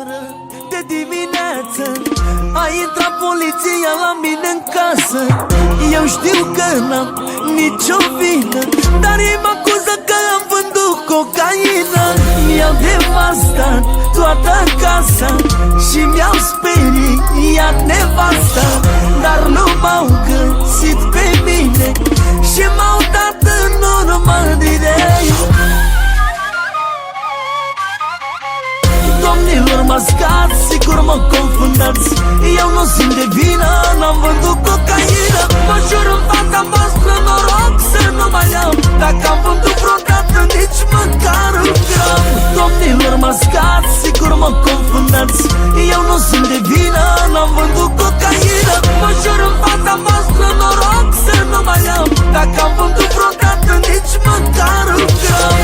oră de dimineață a intrat poliția la mine în casă. Eu știu că n-am nicio vină, dar ei mă acuză că am vândut cocaină. Mi-au devastat toată casa și mi-au speriat nevasta, dar nu m-au găsit pe mine și m-au dat în urmă direct. Domnilor mascați, sigur mă confundați, eu nu simt de vină, n-am vândut cocaină. Mă jur în fața voastră, noroc să nu mai am, dacă am vândut vreodată nici măcar un gram. Domnilor mascați, sigur mă confundați, eu nu sunt de vină, n-am vândut cocaină. Mă jur în fața voastră, noroc să nu mai am, dacă am vândut vreodată nici măcar un gram.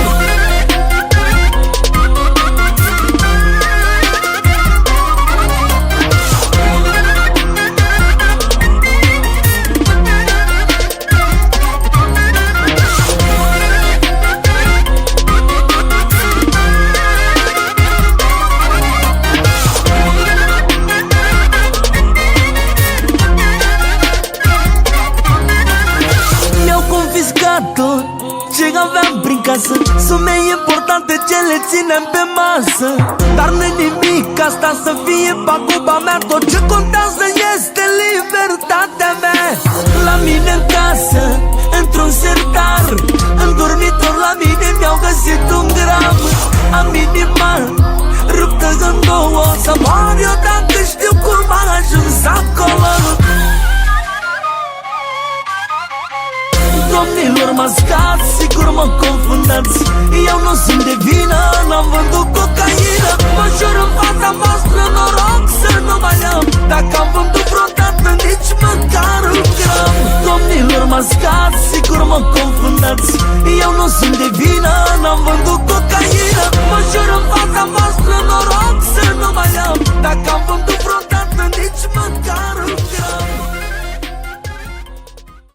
Tot ce aveam prin casă, sume importante ce le ținem pe masă, dar nu-i nimic asta să fie paguba mea. Tot ce contează este libertatea mea. La mine în casă, într-un sertar, în dormitor la mine mi-au găsit un gram. Am inima ruptă în două, să mor eu dacă știu cum am ajuns acolo. Domnilor mascați, sigur mă confundați, eu nu sunt de vină, n-am vândut cocaină.